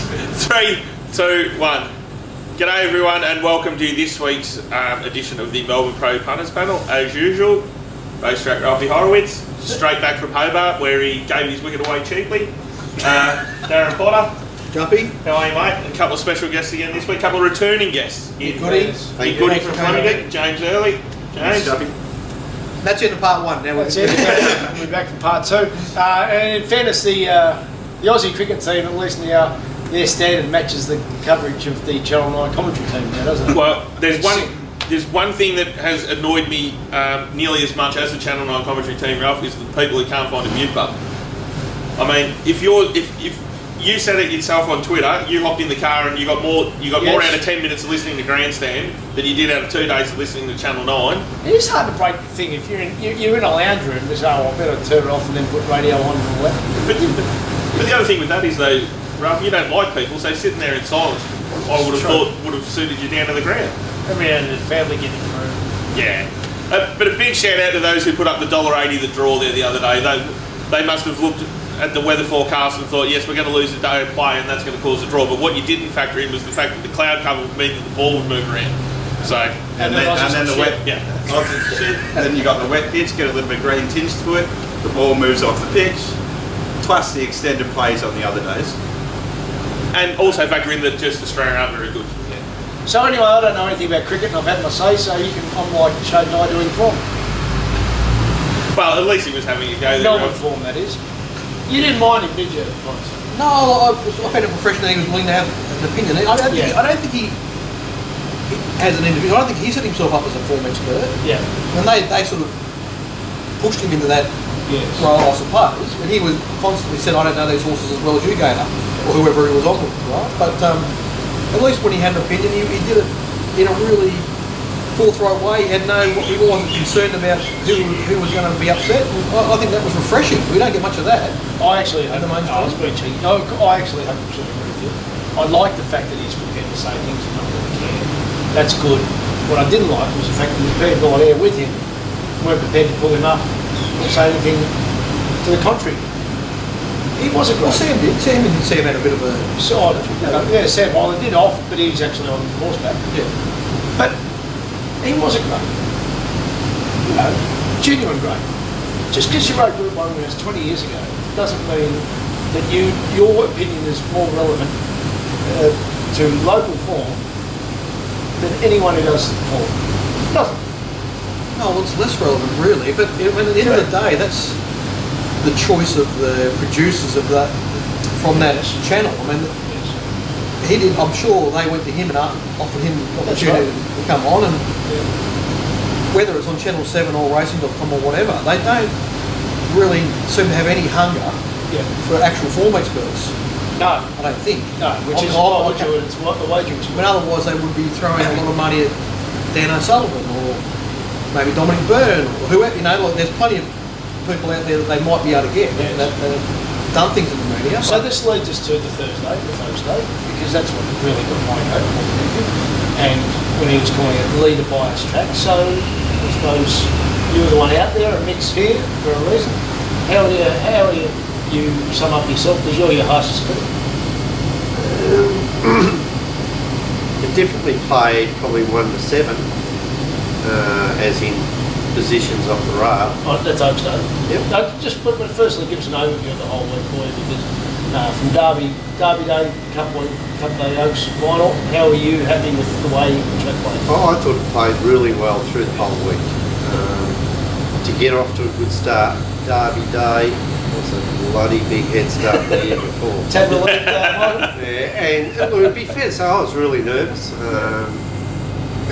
3, 2, 1. G'day everyone and welcome to this week's edition of the Melbourne Pro Punters panel. As usual, racetrack Ralphie Horowitz, straight back from Hobart where he gave his wicket away cheaply. Darren Potter. Jumpy. How are you, mate? A couple of special guests again this week, a couple of returning guests. Nick Goody from Flemington, James Early. James. That's in part 1. Now we're back for part 2. And in fairness, the Aussie cricket team, at least now, their standard matches the coverage of the Channel 9 commentary team now, doesn't it? Well, there's one thing that has annoyed me nearly as much as the Channel 9 commentary team, Ralph, is the people who can't find a mute button. I mean, if you said it yourself on Twitter, you hopped in the car and you got more out of 10 minutes of listening to Grandstand than you did out of 2 days of listening to Channel 9. It is hard to break the thing if you're in a lounge room and say, I better turn it off and then put radio on and all that. But the other thing with that is though, Ralph, you don't like people, so sitting there in silence, I would have thought would have suited you down to the ground. Every now and then, family getting through. Yeah. But a big shout out to those who put up the $1.80 the draw there the other day. They must have looked at the weather forecast and thought, yes, we're going to lose a day of play and that's going to cause a draw. But what you didn't factor in was the fact that the cloud cover would mean that the ball would move around. So and then the wet, yeah. Then you got the wet pitch, get a little bit of green tinge to it. The ball moves off the pitch, plus the extended plays on the other days. And also factor in that just Australia aren't very good. Yeah. So anyway, I don't know anything about cricket and I've had my say, so I'm like Shane Nye doing form. Well, at least he was having a go there. Melbourne form, that is. You didn't mind him, did you? No, I found it refreshing that he was willing to have an opinion. I don't think he has an individual. I don't think he set himself up as a form expert. Yeah. And they sort of pushed him into that role, I suppose. But he was constantly said, I don't know these horses as well as you, Gator, or whoever he was on with, right? But at least when he had an opinion, he did it in a really forthright way. He wasn't concerned about who was going to be upset. I think that was refreshing. We don't get much of that. I actually hope I was being cheeky. No, I actually hope I'm agree with you. I like the fact that he's prepared to say things and not really care. That's good. What I didn't like was the fact that the people on air with him weren't prepared to pull him up or say anything to the contrary. He was a great. Well, Sam did. Sam had a bit of a side. Yeah, Sam Hyland did off, but he was actually on horseback. Yeah. But he was a great. Genuine great. Just because you wrote Group 1 when it was 20 years ago doesn't mean that your opinion is more relevant to local form than anyone who does form. Doesn't. No, well, it's less relevant really, but at the end of the day, that's the choice of the producers of that from that channel. I mean, he did. I'm sure they went to him and offered him the opportunity to come on, and whether it's on Channel 7 or Racing.com or whatever, they don't really seem to have any hunger for actual form experts. No, I don't think. No, which is what the wagerings. But otherwise, they would be throwing a lot of money at Dan O'Sullivan or maybe Dominic Byrne or whoever. Like, there's plenty of people out there that they might be able to get that have done things in the media. So this leads us to the Thursday, because that's what really got my hope. And when he was calling it leader bias track, so I suppose you were the one out there, a mix here for a reason. How do you sum up yourself, because you're your harshest critic? It definitely played probably 1 to 7, as in positions off the rail. Oh, let's hope so. Yep. But firstly, give us an overview of the whole week for you, because from Derby Day, Cup Day Oaks final, how are you happy with the way the track played? Oh, I thought it played really well through the whole week. To get off to a good start, Derby Day was a bloody big head start the year before. Tad relieved, and look, to be fair to say, I was really nervous.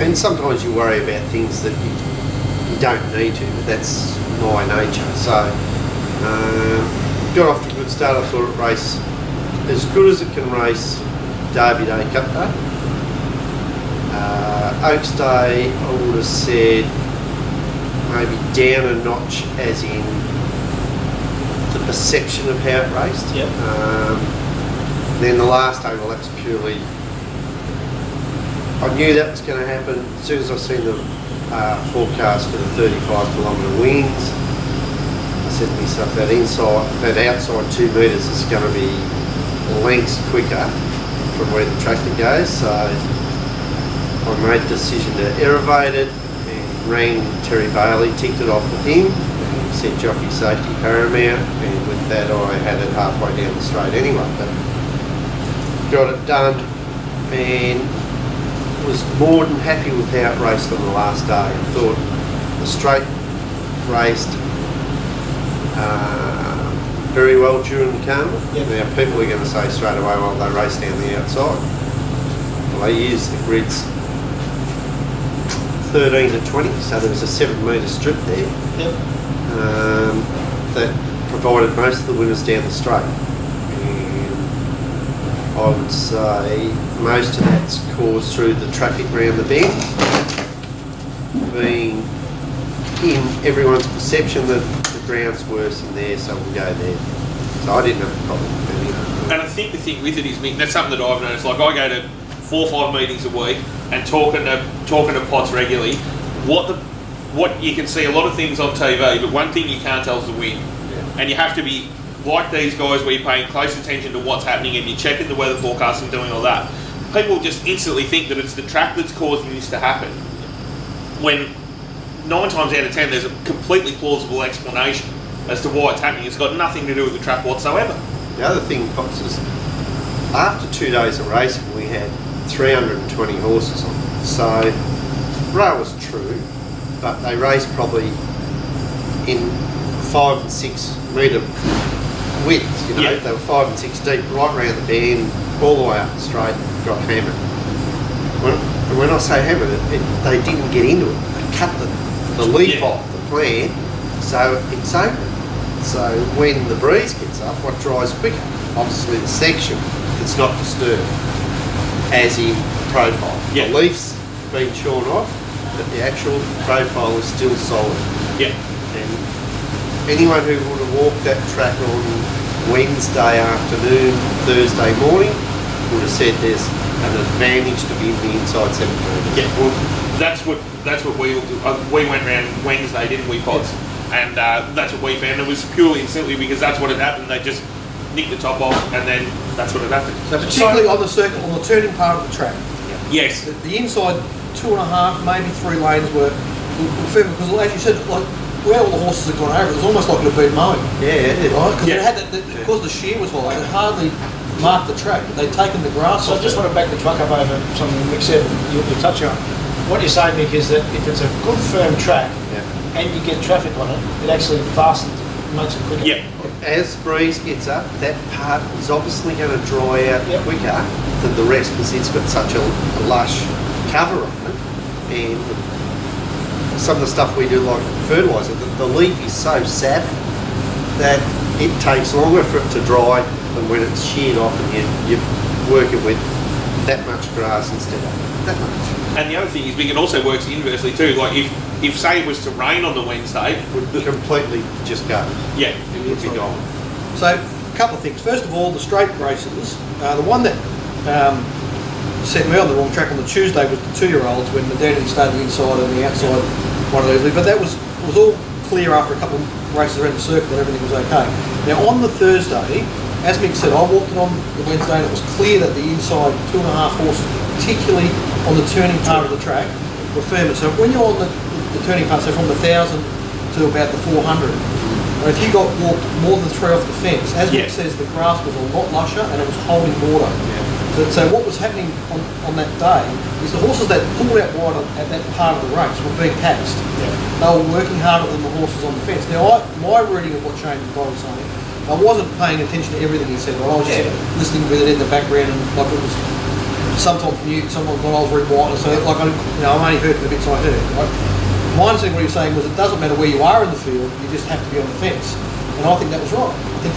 And sometimes you worry about things that you don't need to, but that's my nature. So, got off to a good start. I thought it raced as good as it can race Derby Day, Cup Day. Oaks Day, I would have said maybe down a notch, as in the perception of how it raced. Yep. Then the last day, well, that's purely. I knew that was going to happen as soon as I seen the forecast for the 35-kilometre winds. I said to myself, that outside 2 metres is going to be lengths quicker from where the tractor goes, so I made the decision to aerovate it and rang Terry Bailey, ticked it off with him, and said jockey safety paramount, and with that I had it halfway down the straight anyway, but got it done and was more than happy with how it raced on the last day. I thought the straight raced very well during the carnival. Yep. Now people are going to say straight away, well, they raced down the outside. Well, they used the grids 13 to 20, so there was a 7 metre strip there. Yep. That provided most of the winners down the straight. And I would say most of that's caused through the traffic around the bend, being in everyone's perception that the ground's worse than there, so we'll go there. So I didn't have a problem with any of And I think the thing with it is, Mick, that's something that I've noticed. Like I go to 4 or 5 meetings a week and talking to pots regularly. What you can see a lot of things on TV, but one thing you can't tell is the wind. Yeah. And you have to be like these guys where you're paying close attention to what's happening and you're checking the weather forecast and doing all that. People just instantly think that it's the track that's causing this to happen. When 9 times out of 10 there's a completely plausible explanation as to why it's happening. It's got nothing to do with the track whatsoever. The other thing, Pops, is after 2 days of racing we had 320 horses on. So rail was true, but they raced probably in 5 and 6 metre width, you know. Yeah. They were 5 and 6 deep, right round the bend, all the way up the straight, got hammered. When I say hammered, they didn't get into it. They cut the leaf off the plant, so it's open. So when the breeze gets up, what dries quicker? Obviously the section, it's not disturbed, as in profile. Yeah. The leaf's been shorn off, but the actual profile is still solid. Yeah. And anyone who would have walked that track on Wednesday afternoon, Thursday morning, would have said there's an advantage to be in the inside 7 metres. Yeah, well, that's what we went round Wednesday, didn't we, Pots? And that's what we found. It was purely and simply because that's what had happened. They just nicked the top off, and then that's what had happened. So particularly on the circuit, on the turning part of the track, Yes. the inside 2.5, maybe 3 lanes were fair, because as you said, like where all the horses had gone over, it was almost like it had been mowing. Yeah, Right? Because Yeah. it had because the shear was high, it hardly marked the track. They'd taken the grass So I off. just want to back the truck up over something Mick said, you touch on. What you're saying, Mick, is that if it's a good firm track yeah. and you get traffic on it, it actually fastens it, makes it quicker. Yeah. As breeze gets up, that part is obviously going to dry out Yep. quicker than the rest because it's got such a lush cover on it. And some of the stuff we do, like fertiliser, the leaf is so sappy that it takes longer for it to dry than when it's sheared off and you're working with that much grass instead of that much. And the other thing is, it also works inversely too. Like if say it was to rain on the Wednesday, Would completely just go. yeah, It would be gone. So a couple of things. First of all, the straight races. The one that set me on the wrong track on the Tuesday was the 2-year-olds when Modernity stayed the inside and the outside one of those. But that was all clear after a couple of races around the circuit and everything was okay. Now on the Thursday, as Mick said, I walked it on the Wednesday and it was clear that the inside 2.5 horses, particularly on the turning part of the track, were firmer. So when you're on the turning part, so from the 1,000 to about the 400, and if you got walked more than 3 off the fence, as Mick says, the grass was a lot lusher and it was holding water. So what was happening on that day is the horses that pulled out wide at that part of the race were being taxed. They were working harder than the horses on the fence. Now, my reading of what Shane Boyle was saying, I wasn't paying attention to everything he said. Right? I was just listening with it in the background, and like it was sometimes mute, sometimes when I was rewinding. So like I've only heard the bits I heard. Right? My understanding what he was saying was it doesn't matter where you are in the field, you just have to be on the fence. And I think that was right. I think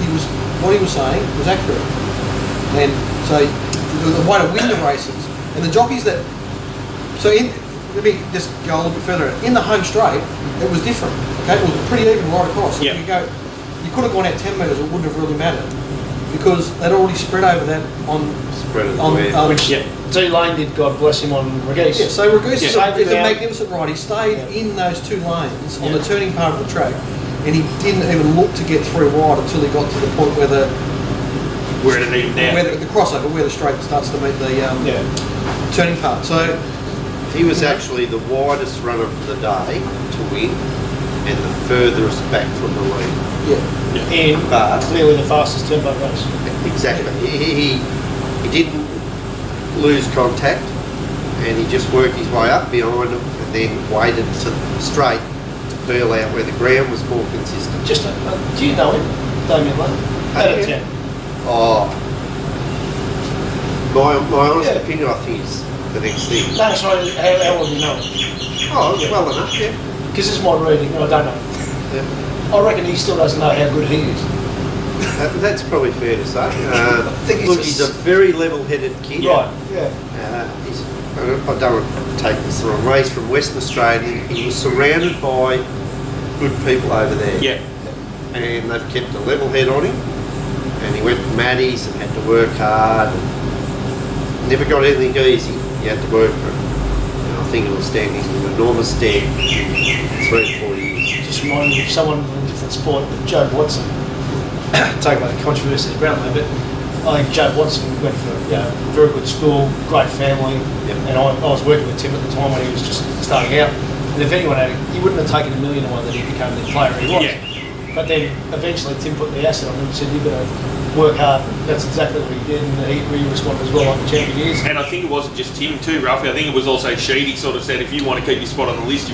what he was saying was accurate. And so the way to win the races, and the jockeys that, let me just go a little bit further. In the home straight, it was different. Okay, it was pretty even right across. So you could have gone out 10 metres, it wouldn't have really mattered because they'd already spread over that on. D-Lane did, God bless him, on Regis. Yeah, so Regis is a down. magnificent ride. He stayed in those 2 lanes on the turning part of the track, and he didn't even look to get through wide until he got to the point where where it even now. where the crossover, where the straight starts to meet the turning part. So He was actually the widest runner for the day to win and the furthest back from the lead. yeah, And But clearly the fastest tempo race. exactly, he didn't lose contact and he just worked his way up behind them and then waited to straight to peel out where the ground was more consistent. Just, do you know him, Damien Lane? Out of 10. Oh, my honest Yeah. opinion, I think, is the next thing. No, sorry, how well do you know him? Oh, well enough, yeah. Because this is my reading, I don't know. Yeah. I reckon he still doesn't know how good he is. That's probably fair to say. think he's Look, a he's a very level-headed kid. Right, yeah. I don't want to take this the wrong way. He's from Western Australia. He was surrounded by good people over there. Yeah. And they've kept a level head on him. And he went to Maddie's and had to work hard. And never got anything easy. You had to work for it. And I think he was standing in enormous debt 3 or 4 years. Just reminded me of someone in a different sport, Joe Watson. Take away the controversy around there, but I think Joe Watson went for very good school, great family, Yep. and I was working with Tim at the time when he was just starting out. And if anyone had, he wouldn't have taken $1 million away that he became the player he was. Yeah. But then eventually Tim put the asset on him and said, "You've got to work hard." That's exactly what he did, and he responded as well like the champion he is. And I think it wasn't just him too, Ralphie. I think it was also Sheedy sort of said, if you want to keep your spot on the list,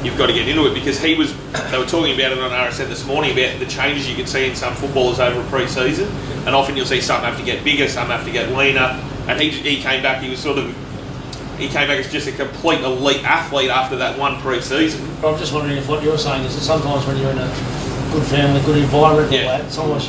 you've got to get into it, because they were talking about it on RSN this morning about the changes you can see in some footballers over a pre-season, and often you'll see some have to get bigger, some have to get leaner, and he came back, he came back as just a complete elite athlete after that one pre-season. But I'm just wondering if what you're saying is that sometimes when you're in a good family, good environment, Yeah. like that, sometimes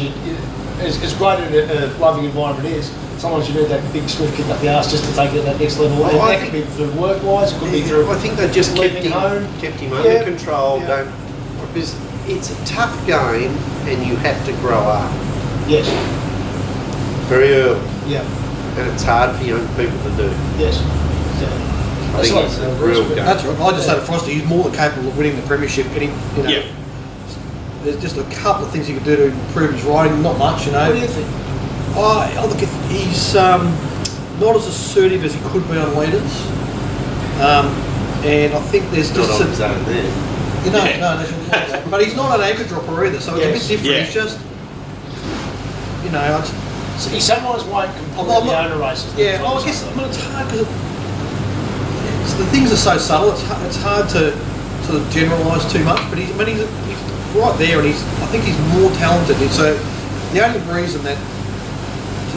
as great a loving environment is, sometimes you need that big swift kick up the arse just to take it to that next level. Well, And I that could be through work-wise, it could be through I think they just kept leaving him, home. under Yeah. control. Yeah. Because it's a tough game and you have to grow up Yes, very early. yeah, And it's hard for young people to do. yes. Yeah. I think it's a real game. that's right. I just say to Frosty, he's more than capable of winning the premiership. Yeah. There's just a couple of things he could do to improve his riding. Not much, What do you think? I look, he's not as assertive as he could be on leaders, and I think there's Not just on his own there. no, but he's not an anchor dropper either, so it's Yes. a bit different. Yeah. He's just, So he sometimes won't completely own a race. yeah. Well, I guess it's hard because the things are so subtle. It's hard to sort of generalise too much, but he's right there, and I think he's more talented. And so the only reason that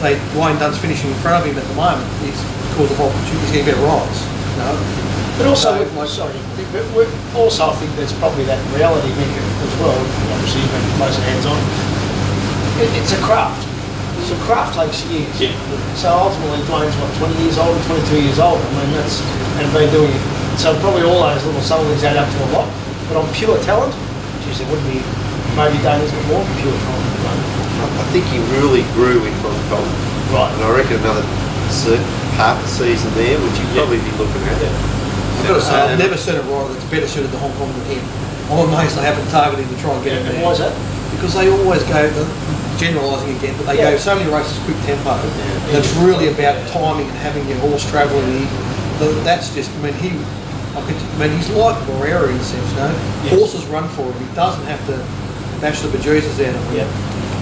say Wayne Dunn's finishing in front of him at the moment is because of opportunities getting better rides. But also, So, like- also I think there's probably that reality Mick, as well. Obviously, you've been close hands-on. It's a craft. So craft takes years. Yeah. So ultimately, Dwayne's 20 years old, 22 years old. I mean, and been doing it. So probably all those little subtle things add up to a lot. But on pure talent, geez, it wouldn't be. Maybe Dana's got more pure talent. I think he really grew in Hong Kong. Right. And I reckon another half a season there, which you'd probably be looking at. I've got to say, I've never seen a rider that's better suited to Hong Kong than him. I'm amazed they haven't targeted him to try and get him And there. why is that? Because they always go, generalising again, but they Yeah. go so many races quick tempo. And it's really about timing and having your horse travelling. That's just, he's like Barrera in a sense, Yes. Horses run for him. He doesn't have to bash the bejesus out of him.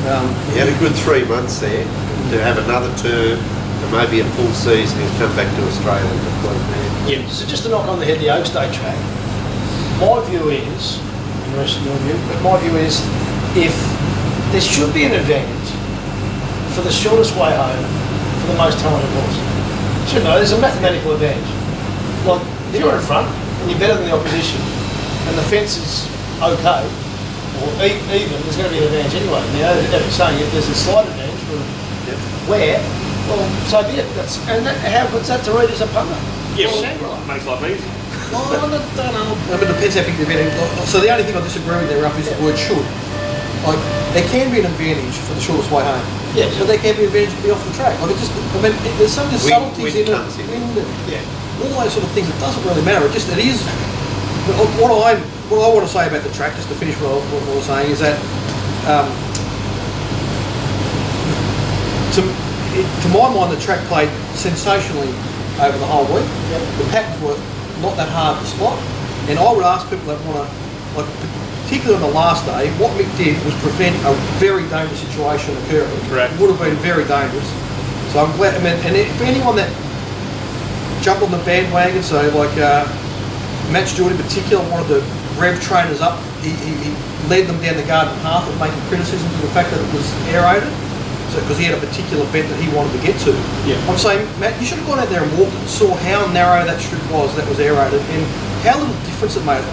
Yeah. He had a good 3 months there to have another term and maybe a full season and come back to Australia and complete man. Yeah. So just to knock on the head of the Oaks Day track, my view is, and the rest of your view, but my view is, if there should be an advantage for the shortest way home for the most talented horse. Should know, there's a mathematical advantage. Like, if you're in front and you're better than the opposition and the fence is okay, or even, there's going to be an advantage anyway. Now, as you're saying, if there's a slight advantage for where, well, so be it. How good's that to read as a punter? Yeah, Or well, Shangri-La? makes life easy. Well, I don't know. It depends how big the advantage is. So the only thing I disagree with there, Ruff, is the word should. Like, there can be an advantage for the shortest way home. Yes. But there can be an advantage to be off the track. Like, there's some of the subtleties Wind in it. comes in. Wind and Yeah. all those sort of things. It doesn't really matter. It is. What I want to say about the track, just to finish what I was saying, is that to my mind, the track played sensationally over the whole week. The patterns were not that hard to spot, and I would ask people that want to, like, particularly on the last day, what Mick did was prevent a very dangerous situation occurring. Correct. It would have been very dangerous. So I'm glad. I mean, and if anyone that jumped on the bandwagon, so like Matt Stewart in particular, one of the rev trainers up, he led them down the garden path of making criticism to the fact that it was aerated. So, because he had a particular bent that he wanted to get to. Yeah. I'm saying, Matt, you should have gone out there and walked and saw how narrow that strip was that was aerated and how little difference it made.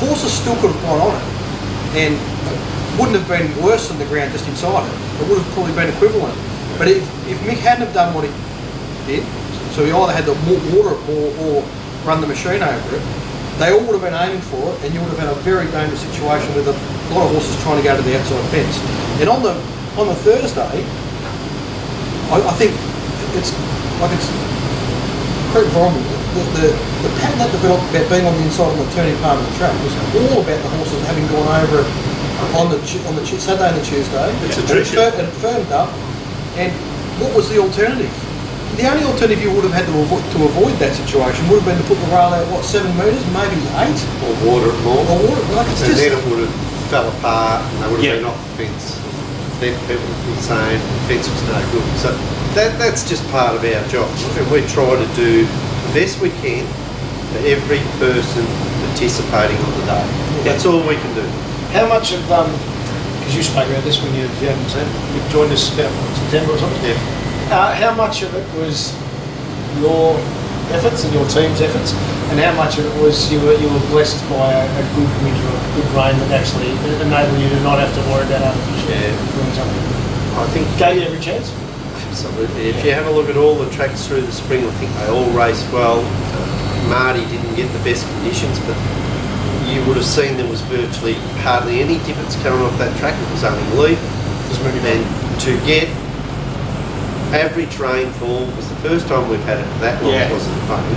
Horses still could have gone on it and it wouldn't have been worse than the ground just inside it. It would have probably been equivalent. But if Mick hadn't have done what he did, so he either had to water it more or run the machine over it, they all would have been aiming for it and you would have had a very dangerous situation with a lot of horses trying to go to the outside fence. And on the Thursday, I think it's correct environment. The pattern that developed about being on the inside and the turning part of the track was all about the horses having gone over it on the Saturday and the Tuesday. It's a tradition. And it firmed up. And what was the alternative? The only alternative you would have had to avoid that situation would have been to put the rail out, 7 metres, maybe 8? Or water it more. Or water it. Like, it's And just, then it would have fell apart and they would have Yeah. been off the fence. Then people would be saying the fence was no good. So that's just part of our job. And we try to do the best we can for every person participating on the day. That's all we can do. How much of, because you spoke about this when you haven't said, you joined us about September or something? Yeah. How much of it was your efforts and your team's efforts, and how much of it was you were blessed by a good winter of good rain that actually enabled you to not have to worry about artificial doing something? I think Gave you every chance? absolutely. If you have a look at all the tracks through the spring, I think they all raced well. Marty didn't get the best conditions, but you would have seen there was virtually hardly any difference coming off that track. It was only leaf. And to get average rainfall was the first time we've had it for that long. Yeah. It wasn't funny.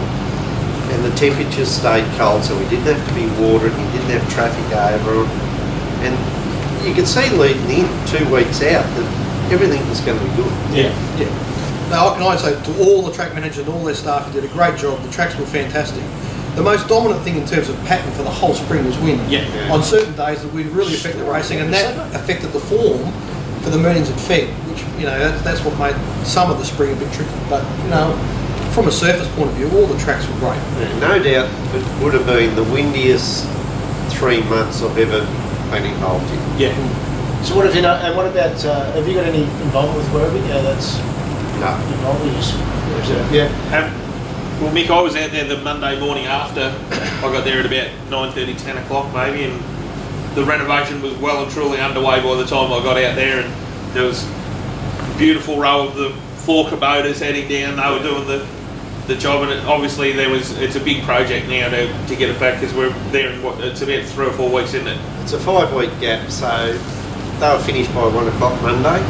And the temperatures stayed cold, so we didn't have to be watered, you didn't have traffic over. And you could see leading in 2 weeks out that everything was going to be good. Yeah. yeah. Now, I can only say to all the track managers and all their staff who did a great job, the tracks were fantastic. The most dominant thing in terms of pattern for the whole spring was wind. Yeah. On certain days that would really affect the racing, and that affected the form for the meetings at Fed, which, that's what made some of the spring a bit tricky. But, from a surface point of view, all the tracks were great. Yeah, no doubt it would have been the windiest 3 months I've ever been involved in. Yeah. So what have you and what about, have you got any involvement with Werribee? Yeah, that's No. involved with you. Yeah. Well, Mick, I was out there the Monday morning after. I got there at about 9:30, 10 o'clock maybe, and the renovation was well and truly underway by the time I got out there, and there was a beautiful row of the 4 Kubotas heading down. They were doing the job, and obviously it's a big project now to get it back, because we're there in it's about 3 or 4 weeks, isn't it? It's a 5-week gap, so they were finished by 1 o'clock Monday,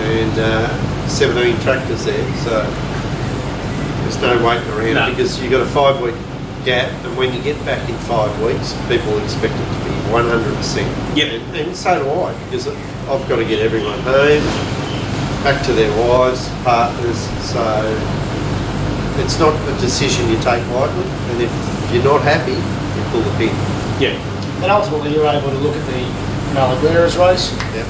and 17 tractors there, so there's no waiting around. No. Because you've got a 5-week gap, and when you get back in 5 weeks, people expect it to be 100%. Yep. And so do I, because I've got to get everyone home, back to their wives, partners, so it's not a decision you take lightly, and if you're not happy, you pull the pin. Yeah. And ultimately you're able to look at the Malagueras race. Yep.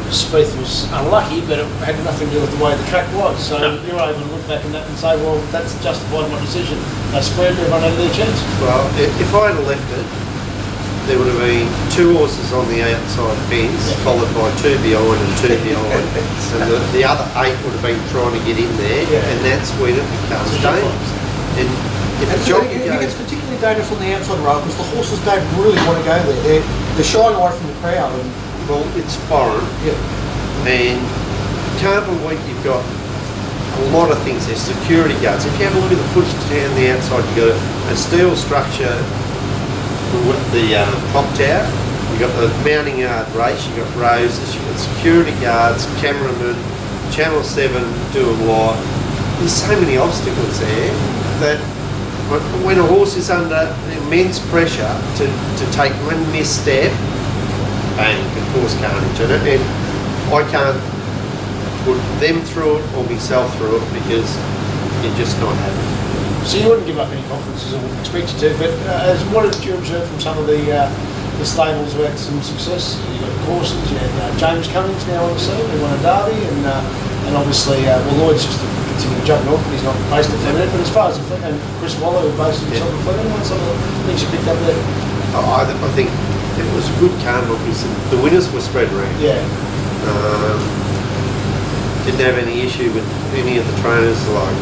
Spieth was unlucky, but it had nothing to do with the way the track was. So No. you're able to look back at that and say, well, that's justified my decision. They squared, everyone had their chance. Well, if I had left it, there would have been 2 horses on the outside fence, followed by 2 behind and 2 behind, and the other 8 would have been trying to get in there, and that's when it becomes dangerous. And if a jockey It gets goes, particularly dangerous on the outside road because the horses don't really want to go there. They're shying away from the crowd. And well, it's foreign, and Carnival Week you've got a lot of things there. Security guards. If you have a look at the footage down the outside, you've got a steel structure with the top tower. You've got the mounting yard race. You've got roses. You've got security guards, cameramen, Channel 7 doing live. There's so many obstacles there that when a horse is under immense pressure to take one misstep, bang, can cause carnage in it. And I can't put them through it or myself through it because you're just not happy. So you wouldn't give up any conferences, I wouldn't expect you to, but what did you observe from some of the stables who had some success? You got Corsons, you had James Cummings now on the scene, who won a derby, and obviously, Lloyd's just a continuing juggernaut, but he's not based at Flemington. But as far as and Chris Waller, who based himself at Flemington, what some of the things you picked up there? I think it was a good carnival because the winners were spread around. Yeah. Didn't have any issue with any of the trainers, like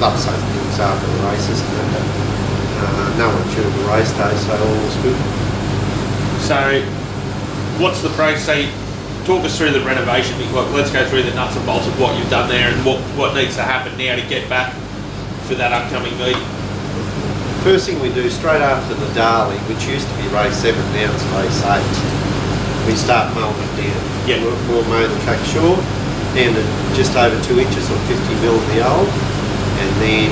they'll say things after the races. No one during the race day, so all was good. So, what's the process? Say, talk us through the renovation. Let's go through the nuts and bolts of what you've done there and what needs to happen now to get back for that upcoming meeting. First thing we do, straight after the Darley, which used to be race 7, now it's race 8, we start mowing it down. Yeah. We'll mow the track short, down to just over 2 inches or 50 mil in the old, and then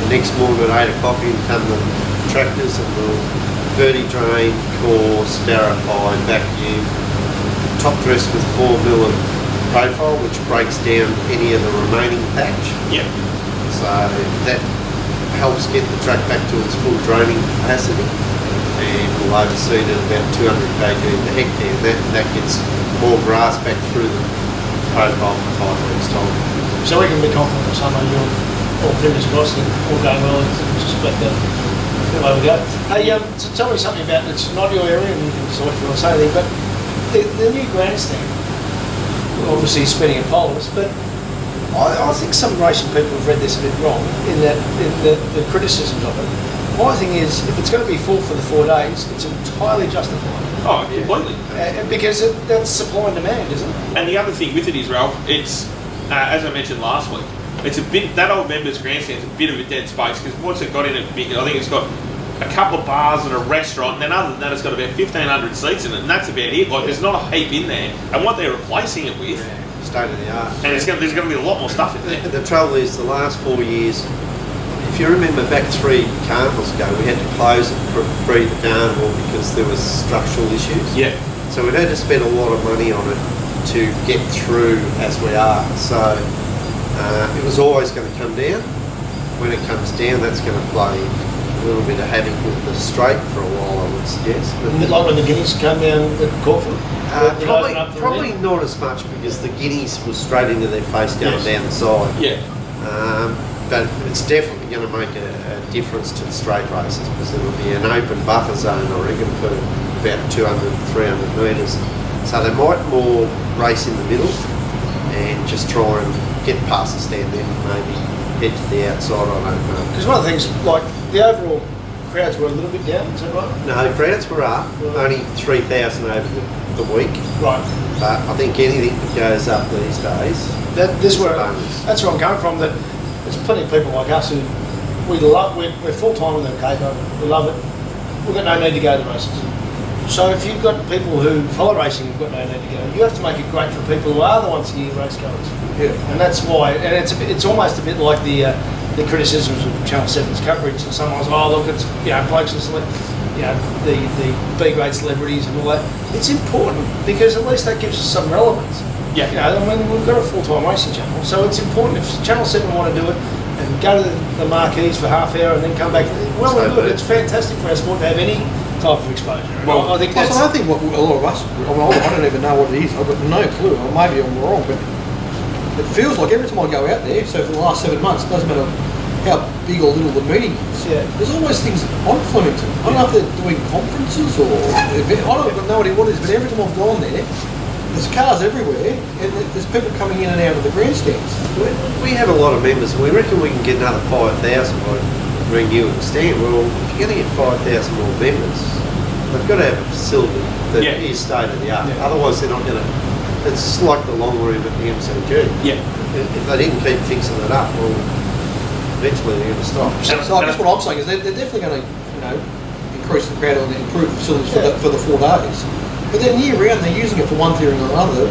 the next morning at 8 o'clock in come the tractors and we'll verti drain, core, sparify, vacuum, top dress with 4 mil of profile, which breaks down any of the remaining patch. Yep. So that helps get the track back to its full draining capacity, and we'll overseed at about 200 kg per hectare. That gets more grass back through the profile for 5 weeks' time. So we can be confident that someone you'll all fingers crossed and all going well and just back the way we go. Hey, so tell me something about, it's not your area and you can decide if you want to say anything, but the new grandstand, obviously spinning at poles, but I think some racing people have read this a bit wrong in that the criticisms of it. My thing is, if it's going to be full for the 4 days, it's entirely justified. Oh, completely. Because that's supply and demand, isn't it? And the other thing with it is, Ralph, it's as I mentioned last week, it's a bit, that old members grandstand's a bit of a dead space because what's it got in it big? I think it's got a couple of bars and a restaurant, and then other than that, it's got about 1,500 seats in it, and that's about it. Like, there's not a heap in there, and what they're replacing it with. State of the art. And there's going to be a lot more stuff in there. The trouble is, the last 4 years, if you remember back 3 carnivals ago, we had to close it for breed the carnival because there was structural issues. Yeah. So we've had to spend a lot of money on it to get through as we are. So it was always going to come down. When it comes down, that's going to play a little bit of havoc with the straight for a while, I would suggest. But Like when the Guineas come down at Caulfield? Probably not as much because the Guineas was straight into their face going down the side. Yeah. But it's definitely going to make a difference to the straight races because it'll be an open buffer zone, I reckon, for about 200, 300 metres. So they might more race in the middle and just try and get past the stand then maybe head to the outside, I don't know. Because one of the things, like, the overall crowds were a little bit down, is that right? No, crowds were up, only 3,000 over the week. Right. But I think anything that goes up these days, That's is a where bonus. that's where I'm coming from. That there's plenty of people like us who we're full time in the caper. We love it. We've got no need to go to the races. So if you've got people who follow racing, you've got no need to go. You have to make it great for people who are the once a year race goers. Yeah. And that's why. And it's almost a bit like the criticisms of Channel 7's coverage. And someone's look, it's blokes and the B grade celebrities and all that. It's important because at least that gives us some relevance. Yeah. I mean, we've got a full-time racing channel, so it's important if Channel 7 want to do it and go to the marquees for half hour and then come back. Well, So and good. It's fantastic for our sport to have any type of exposure. Well, I think Plus, that's. I think what a lot of us, I don't even know what it is. I've got no clue, or maybe I'm wrong, but it feels like every time I go out there, so for the last 7 months, it doesn't matter how big or little the meeting is. Yeah. There's always things on Flemington. I don't know if they're doing conferences or I don't know what it is, but every time I've gone there, there's cars everywhere and there's people coming in and out of the grandstands. We have a lot of members and we reckon we can get another 5,000 by renewing the stand. Well, if you're going to get 5,000 more members, they've got to have a facility that is state of the art. Yeah. Otherwise they're not going to, it's like the long room at the MCG. Yeah. If they didn't keep fixing it up, well, eventually they're going to stop. So I guess what I'm saying is they're definitely going to, increase the crowd and improve the facilities for the 4 days. But then year round they're using it for one theory or another.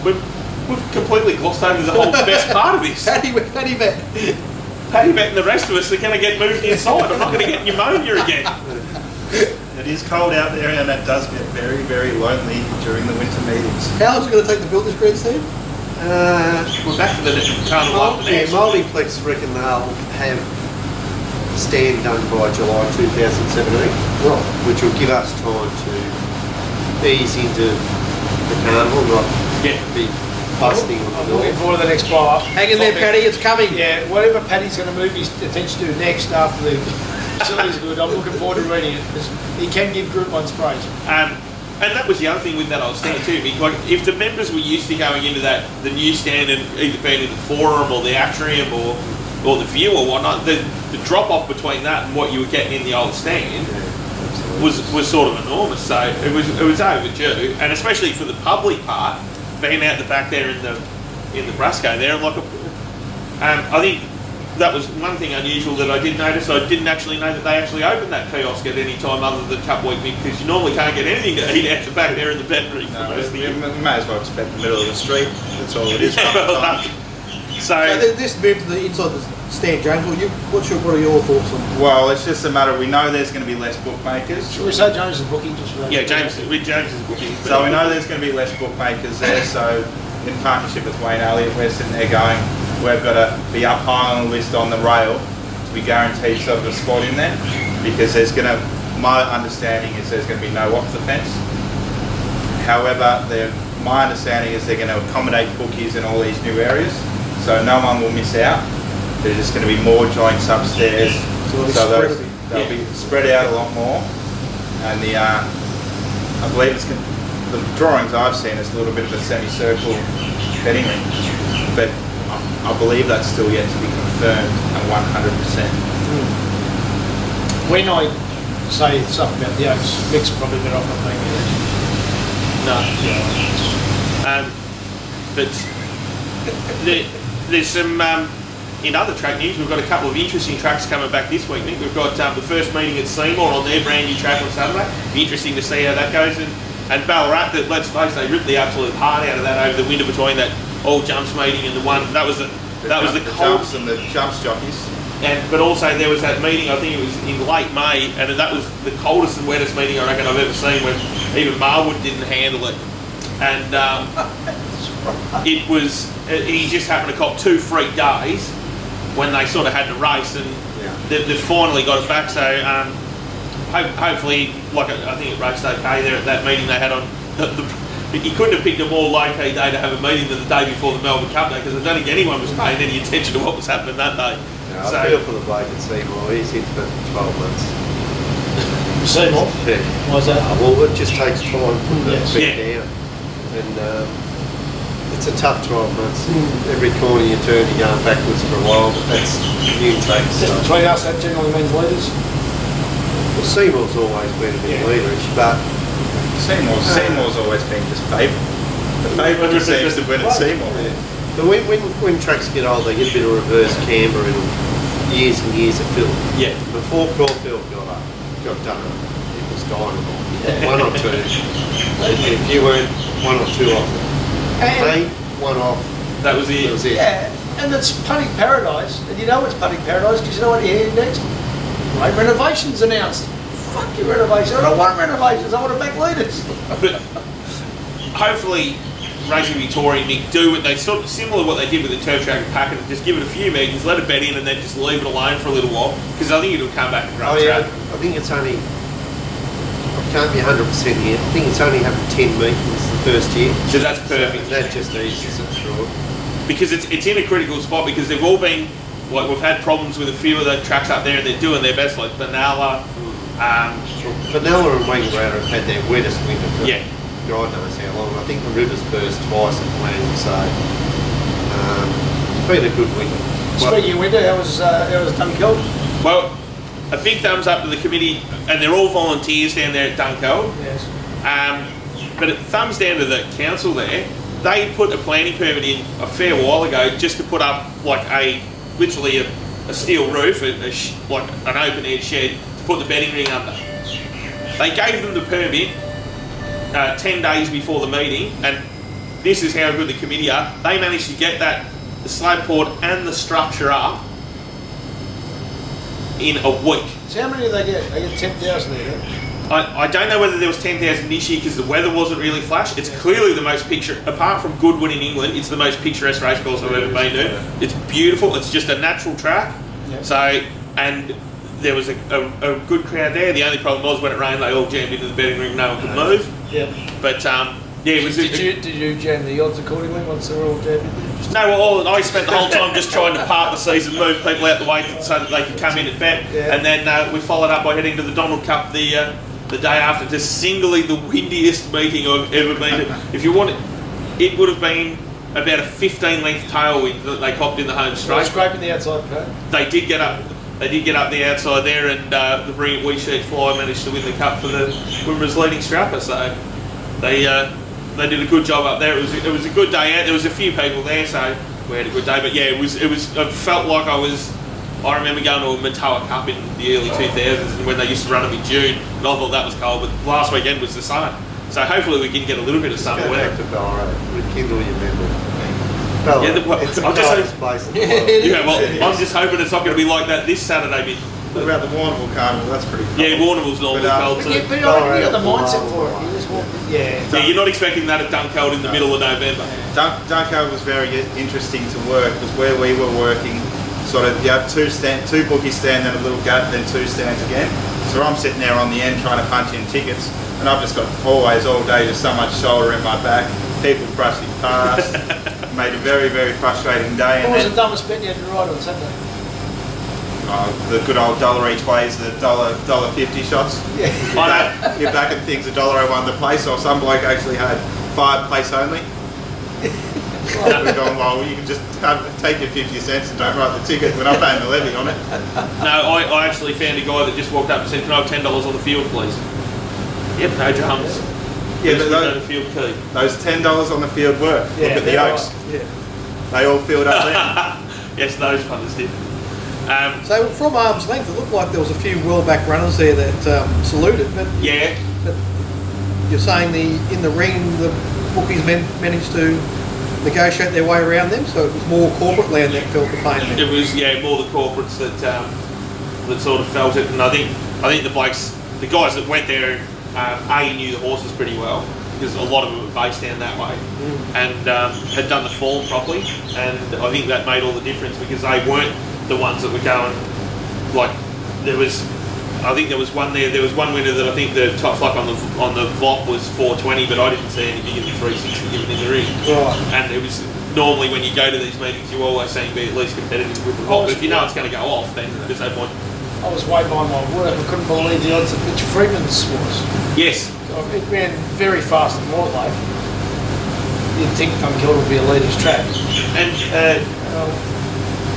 We've completely glossed over the whole best part of this. Paddy bet. Paddy Bet and the rest of us are going to get moved inside. I'm not going to get pneumonia again. It is cold out there, and it does get very, very lonely during the winter meetings. How long is it going to take to build this grandstand? We're back to the carnival after next. Multiplex reckon they'll have stand done by July 2017, Right. which will give us time to ease into the carnival, not Yeah. be busting on I'm the looking door. forward to the next blow-up. Hang in there, Paddy, it's coming. Yeah, whatever Paddy's going to move his attention to next after the facility's good, I'm looking forward to reading it, because he can give Group 1 sprays. And that was the other thing with that old stand too. Like, if the members were used to going into that, the new stand, and either being in the forum or the atrium or the view or whatnot, the drop off between that and what you were getting in the old stand was sort of enormous. So it was overdue, and especially for the public part, being out the back there in the Brasco there, like I think that was one thing unusual that I did notice. I didn't actually know that they actually opened that kiosk at any time other than Cup Week, because you normally can't get anything to eat out the back there in the veterinary for most of the You year. may as well just spend the middle of the street. That's all it is. So this move to the inside the stand, James. What are your thoughts on? Well, it's just a matter. We know there's going to be less bookmakers. Should we say James is booking just for that? Yeah, James is booking. So we know there's going to be less bookmakers there. So in partnership with Wayne Elliott, we're sitting there going, we've got to be up high on the list on the rail to be guaranteed sort of a spot in there, because my understanding is there's going to be no off the fence. However, my understanding is they're going to accommodate bookies in all these new areas, so no one will miss out. There's just going to be more joints upstairs, so they'll be spread out a lot more. And I believe the drawings I've seen is a little bit of a semicircle betting ring, but I believe that's still yet to be confirmed at 100%. When I say stuff about the Oaks, Mick's probably better off not being there. No. But there's some, in other track news, we've got a couple of interesting tracks coming back this week, Nick. We've got the first meeting at Seymour on their brand new track on Saturday. Be interesting to see how that goes. And Ballarat, that, let's face it, they ripped the absolute heart out of that over the winter between that all jumps meeting and the one, that was the jumps and the jumps jockeys. But also there was that meeting, I think it was in late May, and that was the coldest and wettest meeting I reckon I've ever seen, when even Marwood didn't handle it. And it was, he just happened to cop 2 freak days when they sort of had to race, and they finally got it back. So hopefully, like I think it raced okay there at that meeting they had on. You couldn't have picked a more low-key day to have a meeting than the day before the Melbourne Cup Day, because I don't think anyone was paying any attention to what was happening that day. Yeah, I feel for the bloke at Seymour. He's in for 12 months. Seymour? Yeah. Why's that? Well, it just takes time to put Yes. it down. And it's a tough 12 months. Every corner you turn, you're going backwards for a while, but that's new tracks. Just between us, that generally means leaders. Well, Seymour's always been a bit leaderish, but Seymour's always been just favourite. The favourite just seems to win at Seymour. but when tracks get old, they get a bit of reverse camber and years and years of fill. Yeah. Before Caulfield got done, it was dynamite. 1 or 2. If you weren't 1 or 2 off, And, 1 off, That was it. that was it. yeah, and it's putting paradise. And you know it's putting paradise because you know what you hear next? Great renovations announced. Fuck your renovations. I don't want renovations. I want to make leaders. But hopefully Racing Victoria, Nick, do what they sort of similar to what they did with the turf track and packet, just give it a few meetings, let it bed in, and then just leave it alone for a little while, because I think it'll come back and run track. I think it's only, I can't be 100% here, I think it's only having 10 meetings the first year. So that's perfect. So that just eases it through. Because it's in a critical spot, because they've all been, like, we've had problems with a few of the tracks up there, and they're doing their best, like Benalla. Vanilla and Wangaratta have had their wettest winter for Yeah. God knows how long. I think the river's burst twice at Lang, so it's been a good winter. Speaking of winter, how was Dunkeld? Well, a big thumbs up to the committee, and they're all volunteers down there at Dunkeld. Yes. But thumbs down to the council there. They put a planning permit in a fair while ago just to put up like literally a steel roof, like an open air shed to put the bedding ring under. They gave them the permit 10 days before the meeting, and this is how good the committee are. They managed to get the slab port and the structure up in a week. So how many do they get? They get 10,000 there, don't I don't know whether there was 10,000 this year because the weather wasn't really flash. It's clearly the most apart from Goodwin in England, it's the most picturesque racecourse I've ever been to. It's beautiful. It's just a natural track. Yeah. So, and there was a good crowd there. The only problem was when it rained, they all jammed into the betting ring. No one could move. Yeah. But yeah, it was. Did you jam the odds accordingly once they were all jammed in there? No, well, I spent the whole time just trying to part the season, move people out the way so that they could come in and bet. Yeah. And then we followed up by heading to the Donald Cup the day after, just singly the windiest meeting I've ever been to. If you want it would have been about a 15-length tailwind that they copped in the home straight. Scraping the outside cone. They did get up the outside there, and the brilliant Wee Sheet Fly managed to win the cup for the Wimbledon's leading strapper. So they did a good job up there. It was a good day out. There was a few people there, so we had a good day. But yeah, it was. I felt like I remember going to a Matoa Cup in the early 2000s, and when they used to run them in June, and I thought that was cold. But last weekend was the same. So hopefully we can get a little bit of summer Go weather. back to Ballarat, rekindle your memory. Yeah, It's the I'm just coldest place in the world. Yeah, well, I'm just hoping it's not going to be like that this Saturday. What about the Warrnambool Carnival? That's pretty cool. Yeah, Warrnambool's normally But, cold But too. you got the mindset for it. You just walk. Yeah. Yeah, you're not expecting that at Dunkeld in the middle of November. Dunkeld was very interesting to work because where we were working, sort of you have two bookies stand, then a little gap, then two stands again. So I'm sitting there on the end trying to punch in tickets, and I've just got always all day just so much shoulder in my back. People brushing past. Made a very, very frustrating day. What was And the dumbest bet you had to ride on Saturday? the good old dollar each ways, the $1.50 shots. Yeah. I know. You're back and things $1 won the place, or some bloke actually had 5 place only. We're going, well, you can just take your 50 cents and don't write the ticket. We're not paying the levy on it. No, I actually found a guy that just walked up and said, "Can I have $10 on the field, please?" Yep, no dramas. Yeah, Just but with no field key. those $10 on the field work. Yeah, Look at the they're Oaks. right. Yeah. They all filled up there. Yes, those ones did. So from arm's length, it looked like there was a few well-back runners there that saluted, but Yeah, you're saying in the ring the bookies managed to negotiate their way around them, so it was more corporate land that felt the pain it there. was more the corporates that sort of felt it, and I think the blokes, the guys that went there, knew the horses pretty well because a lot of them were based down that way, and had done the form properly, and I think that made all the difference because they weren't the ones that were going like I think there was one there. There was one winner that I think the top fluck on the VOP was 420, but I didn't see any bigger than 360 given in the ring. Right. And it was normally when you go to these meetings, you always saying be at least competitive with the VOP. But if you know it's going to go off, then there's no point. I was way behind my word. I couldn't believe the odds that Mitch Freeman's was. Yes. It ran very fast at Mortlake. You'd think Dunkeld would be a leader's track. And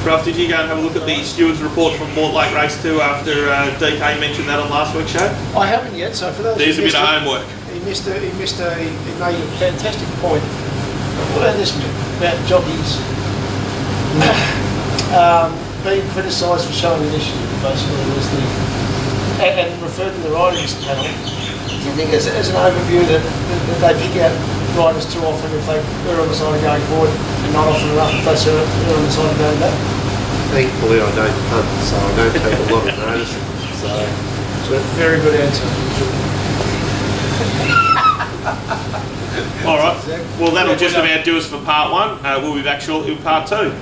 Ralph, did you go and have a look at the stewards report from Mortlake Race 2 after DK mentioned that on last week's show? I haven't yet, so for those There's a who bit of missed it, homework. he made a fantastic point. What about this about jockeys being criticised for showing initiative, basically, was and referred to the riders panel. Do you think as an overview that they pick out riders too often if they're on the side of going forward and not often enough if they're on the side of going back? Thankfully, I don't punt, so I don't take a lot of notice. So Very good answer. All right. Well, that'll just about do us for part 1. We'll be back shortly with part 2.